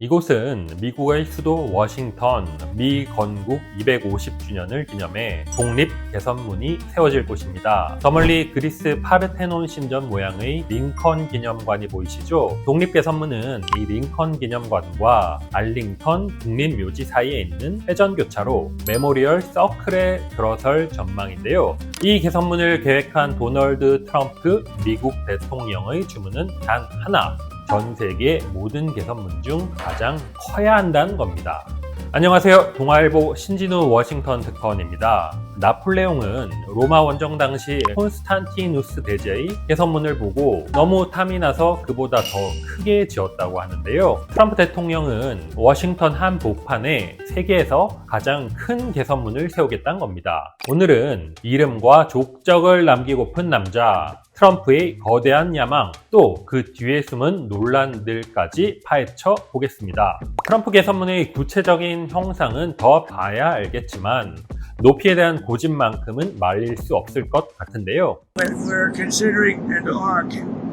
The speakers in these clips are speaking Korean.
이곳은 미국의 수도 워싱턴 미 건국 250주년을 기념해 독립 개선문이 세워질 곳입니다. 저 멀리 그리스 파르테논 신전 모양의 링컨 기념관이 보이시죠? 독립 개선문은 이 링컨 기념관과 알링턴 국립묘지 사이에 있는 회전교차로 메모리얼 서클에 들어설 전망인데요. 이 개선문을 계획한 도널드 트럼프 미국 대통령의 주문은 단 하나. 전 세계 모든 개선문 중 가장 커야 한다는 겁니다. 안녕하세요. 동아일보 신진우 워싱턴 특파원입니다. 나폴레옹은 로마 원정 당시 콘스탄티누스 대제의 개선문을 보고 너무 탐이 나서 그보다 더 크게 지었다고 하는데요. 트럼프 대통령은 워싱턴 한복판에 세계에서 가장 큰 개선문을 세우겠다는 겁니다. 오늘은 이름과 족적을 남기고픈 남자 트럼프의 거대한 야망, 또 그 뒤에 숨은 논란들까지 파헤쳐 보겠습니다. 트럼프 개선문의 구체적인 형상은 더 봐야 알겠지만 높이에 대한 고집만큼은 말릴 수 없을 것 같은데요. We're considering an arc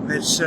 that's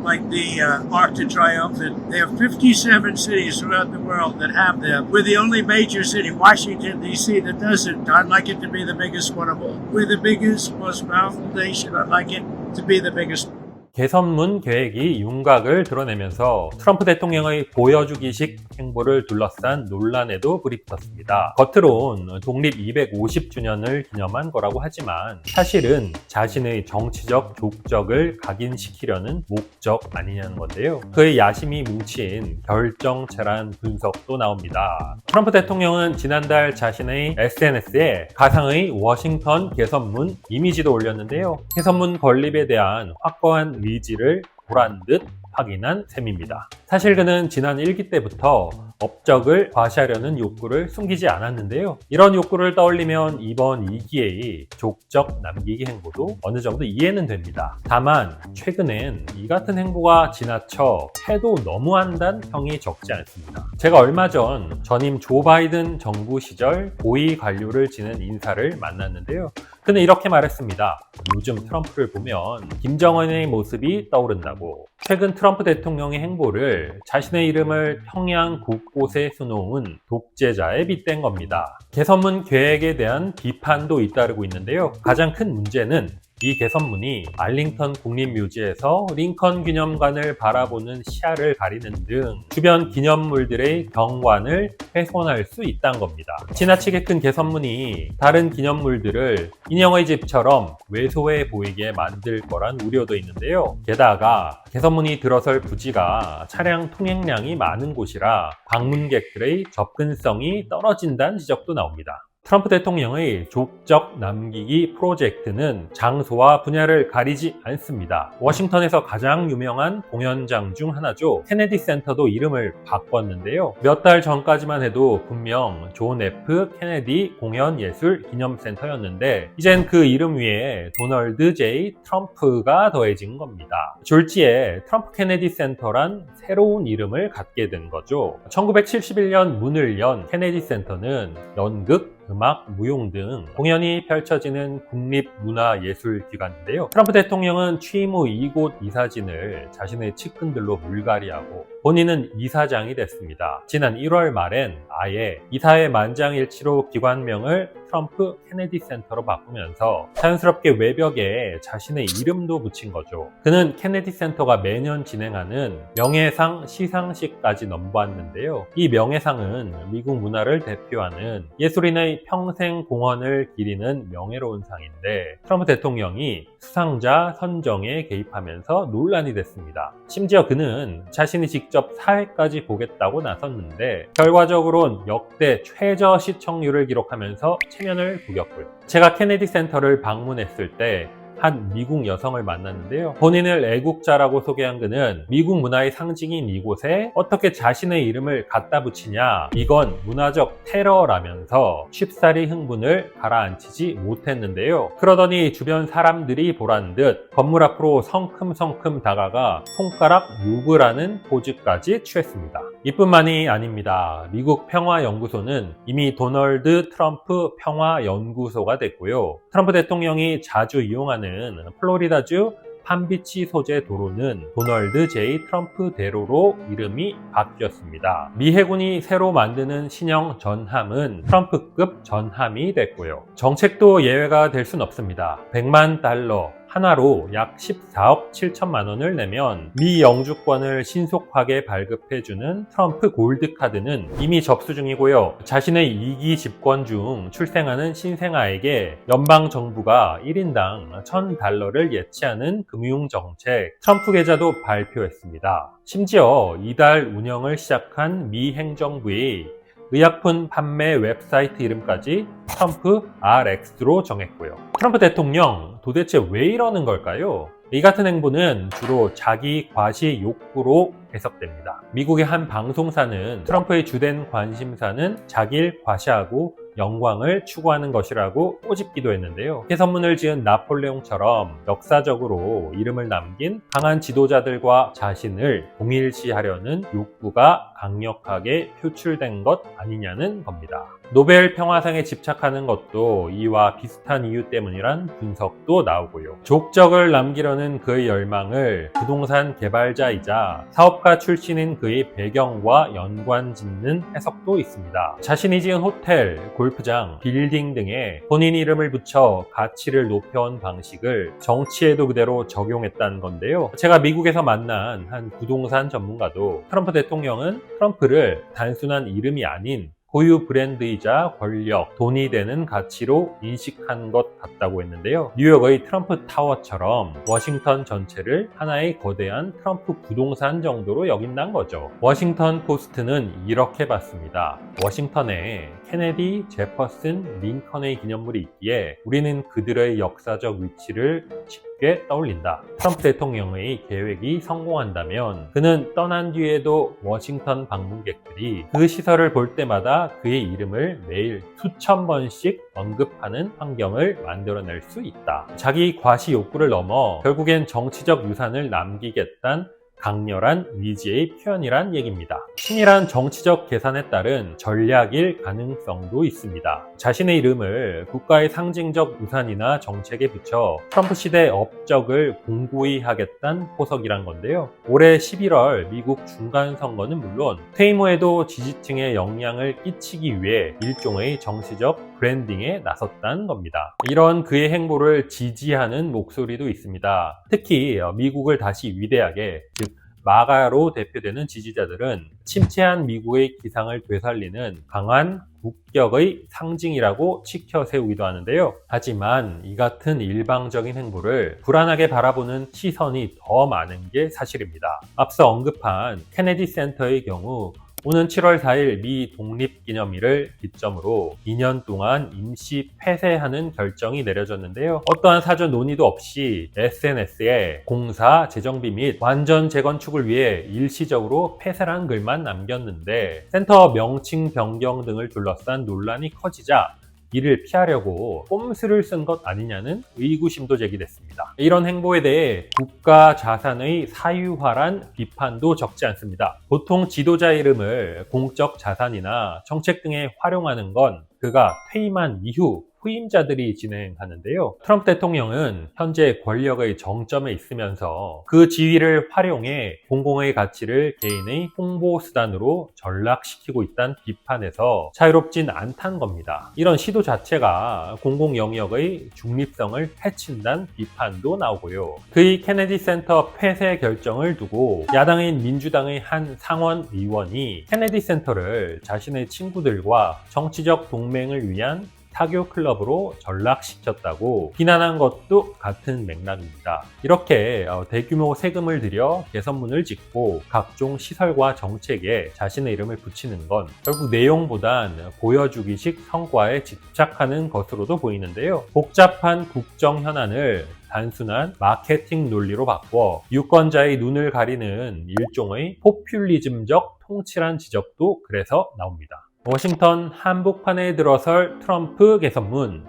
like the Arc de Triomphe. They have 57 cities throughout the world that have them. We're the only major city, Washington, D.C., that doesn't. I'd like it to be the biggest one of all. We're the biggest, most powerful nation. I'd like it to be the biggest. 개선문 계획이 윤곽을 드러내면서 트럼프 대통령의 보여주기식 행보를 둘러싼 논란에도 불이 붙었습니다. 겉으론 독립 250주년을 기념한 거라고 하지만 사실은 자신의 정치적 족적을 각인시키려는 목적 아니냐는 건데요. 그의 야심이 뭉친 결정체란 분석도 나옵니다. 트럼프 대통령은 지난달 자신의 SNS에 가상의 워싱턴 개선문 이미지도 올렸는데요. 개선문 건립에 대한 확고한 의지를 보란 듯 확인한 셈입니다. 사실 그는 지난 1기 때부터 업적을 과시하려는 욕구를 숨기지 않았는데요. 이런 욕구를 떠올리면 이번 2기의 족적 남기기 행보도 어느 정도 이해는 됩니다. 다만 최근엔 이 같은 행보가 지나쳐 해도 너무한다는 평이 적지 않습니다. 제가 얼마 전 전임 조 바이든 정부 시절 고위 관료를 지낸 인사를 만났는데요. 그는 이렇게 말했습니다. 요즘 트럼프를 보면 김정은의 모습이 떠오른다고. 최근 트럼프 대통령의 행보를 자신의 이름을 평양 곳곳에 수놓은 독재자에 빗댄 겁니다. 개선문 계획에 대한 비판도 잇따르고 있는데요. 가장 큰 문제는 이 개선문이 알링턴 국립묘지에서 링컨 기념관을 바라보는 시야를 가리는 등 주변 기념물들의 경관을 훼손할 수 있다는 겁니다. 지나치게 큰 개선문이 다른 기념물들을 인형의 집처럼 왜소해 보이게 만들 거란 우려도 있는데요. 게다가 개선문이 들어설 부지가 차량 통행량이 많은 곳이라 방문객들의 접근성이 떨어진다는 지적도 나옵니다. 트럼프 대통령의 족적 남기기 프로젝트는 장소와 분야를 가리지 않습니다. 워싱턴에서 가장 유명한 공연장 중 하나죠. 케네디 센터도 이름을 바꿨는데요. 몇 달 전까지만 해도 분명 존 F 케네디 공연예술 기념센터였는데 이젠 그 이름 위에 도널드 J 트럼프가 더해진 겁니다. 졸지에 트럼프 케네디 센터란 새로운 이름을 갖게 된 거죠. 1971년 문을 연 케네디 센터는 연극, 음악, 무용 등 공연이 펼쳐지는 국립문화예술기관인데요. 트럼프 대통령은 취임 후 이곳 이사진을 자신의 측근들로 물갈이하고 본인은 이사장이 됐습니다. 지난 1월 말엔 아예 이사회 만장일치로 기관명을 트럼프 케네디 센터로 바꾸면서 자연스럽게 외벽에 자신의 이름도 붙인 거죠. 그는 케네디 센터가 매년 진행하는 명예상 시상식까지 넘보았는데요. 이 명예상은 미국 문화를 대표하는 예술인의 평생 공헌을 기리는 명예로운 상인데 트럼프 대통령이 수상자 선정에 개입하면서 논란이 됐습니다. 심지어 그는 자신이 직접 사회까지 보겠다고 나섰는데 결과적으로는 역대 최저 시청률을 기록하면서 체면을 구겼고요. 제가 케네디 센터를 방문했을 때 한 미국 여성을 만났는데요. 본인을 애국자라고 소개한 그는 미국 문화의 상징인 이곳에 어떻게 자신의 이름을 갖다 붙이냐, 이건 문화적 테러라면서 쉽사리 흥분을 가라앉히지 못했는데요. 그러더니 주변 사람들이 보란 듯 건물 앞으로 성큼성큼 다가가 손가락 욕을 하는 포즈까지 취했습니다. 이뿐만이 아닙니다. 미국 평화연구소는 이미 도널드 트럼프 평화연구소가 됐고요. 트럼프 대통령이 자주 이용하는 플로리다주 판비치 소재 도로는 도널드 J 트럼프 대로로 이름이 바뀌었습니다. 미 해군이 새로 만드는 신형 전함은 트럼프급 전함이 됐고요. 정책도 예외가 될 순 없습니다. 100만 달러 하나로 약 14억 7천만 원을 내면 미 영주권을 신속하게 발급해주는 트럼프 골드카드는 이미 접수 중이고요. 자신의 2기 집권 중 출생하는 신생아에게 연방정부가 1인당 1,000달러를 예치하는 금융정책 트럼프 계좌도 발표했습니다. 심지어 이달 운영을 시작한 미 행정부의 의약품 판매 웹사이트 이름까지 트럼프 RX로 정했고요. 트럼프 대통령 도대체 왜 이러는 걸까요? 이 같은 행보는 주로 자기 과시 욕구로 해석됩니다. 미국의 한 방송사는 트럼프의 주된 관심사는 자기를 과시하고 영광을 추구하는 것이라고 꼬집기도 했는데요. 해선문을 지은 나폴레옹처럼 역사적으로 이름을 남긴 강한 지도자들과 자신을 동일시하려는 욕구가 강력하게 표출된 것 아니냐는 겁니다. 노벨 평화상에 집착하는 것도 이와 비슷한 이유 때문이란 분석도 나오고요. 족적을 남기려는 그의 열망을 부동산 개발자이자 사업가 출신인 그의 배경과 연관짓는 해석도 있습니다. 자신이 지은 호텔, 골프장, 빌딩 등에 본인 이름을 붙여 가치를 높여온 방식을 정치에도 그대로 적용했다는 건데요. 제가 미국에서 만난 한 부동산 전문가도 트럼프 대통령은 트럼프를 단순한 이름이 아닌 고유 브랜드이자 권력, 돈이 되는 가치로 인식한 것 같다고 했는데요. 뉴욕의 트럼프 타워처럼 워싱턴 전체를 하나의 거대한 트럼프 부동산 정도로 여긴다는 거죠. 워싱턴 포스트는 이렇게 봤습니다. 워싱턴에 케네디, 제퍼슨, 링컨의 기념물이 있기에 우리는 그들의 역사적 위치를 쉽게 떠올린다. 트럼프 대통령의 계획이 성공한다면 그는 떠난 뒤에도 워싱턴 방문객들이 그 시설을 볼 때마다 그의 이름을 매일 수천 번씩 언급하는 환경을 만들어낼 수 있다. 자기 과시 욕구를 넘어 결국엔 정치적 유산을 남기겠다는 강렬한 의지의 표현이란 얘기입니다. 친일한 정치적 계산에 따른 전략일 가능성도 있습니다. 자신의 이름을 국가의 상징적 유산이나 정책에 붙여 트럼프 시대 업적을 공고히 하겠다는 포석이란 건데요. 올해 11월 미국 중간선거는 물론 퇴임 후에도 지지층에 영향을 끼치기 위해 일종의 정치적 브랜딩에 나섰다는 겁니다. 이런 그의 행보를 지지하는 목소리도 있습니다. 특히 미국을 다시 위대하게, 즉 마가로 대표되는 지지자들은 침체한 미국의 기상을 되살리는 강한 국격의 상징이라고 치켜 세우기도 하는데요. 하지만 이 같은 일방적인 행보를 불안하게 바라보는 시선이 더 많은 게 사실입니다. 앞서 언급한 케네디 센터의 경우 오는 7월 4일 미 독립기념일을 기점으로 2년 동안 임시 폐쇄하는 결정이 내려졌는데요. 어떠한 사전 논의도 없이 SNS에 공사 재정비 및 완전 재건축을 위해 일시적으로 폐쇄란 글만 남겼는데 센터 명칭 변경 등을 둘러싼 논란이 커지자 이를 피하려고 꼼수를 쓴 것 아니냐는 의구심도 제기됐습니다. 이런 행보에 대해 국가 자산의 사유화란 비판도 적지 않습니다. 보통 지도자 이름을 공적 자산이나 정책 등에 활용하는 건 그가 퇴임한 이후 후임자들이 진행하는데요. 트럼프 대통령은 현재 권력의 정점에 있으면서 그 지위를 활용해 공공의 가치를 개인의 홍보 수단으로 전락시키고 있다는 비판에서 자유롭진 않다는 겁니다. 이런 시도 자체가 공공 영역의 중립성을 해친다는 비판도 나오고요. 그의 케네디 센터 폐쇄 결정을 두고 야당인 민주당의 한 상원 의원이 케네디 센터를 자신의 친구들과 정치적 동맹을 위한 타교 클럽으로 전락시켰다고 비난한 것도 같은 맥락입니다. 이렇게 대규모 세금을 들여 개선문을 짓고 각종 시설과 정책에 자신의 이름을 붙이는 건 결국 내용보단 보여주기식 성과에 집착하는 것으로도 보이는데요. 복잡한 국정 현안을 단순한 마케팅 논리로 바꿔 유권자의 눈을 가리는 일종의 포퓰리즘적 통치란 지적도 그래서 나옵니다. 워싱턴 한복판에 들어설 트럼프 개선문.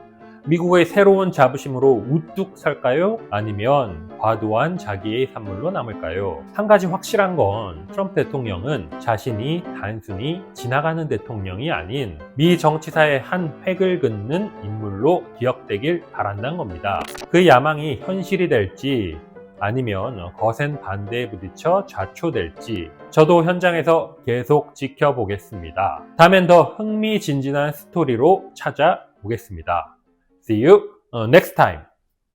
미국의 새로운 자부심으로 우뚝 설까요? 아니면 과도한 자기의 산물로 남을까요? 한 가지 확실한 건 트럼프 대통령은 자신이 단순히 지나가는 대통령이 아닌 미 정치사의 한 획을 긋는 인물로 기억되길 바란다는 겁니다. 그 야망이 현실이 될지 아니면 거센 반대에 부딪혀 좌초될지 저도 현장에서 계속 지켜보겠습니다. 다음엔 더 흥미진진한 스토리로 찾아오겠습니다. See you next time.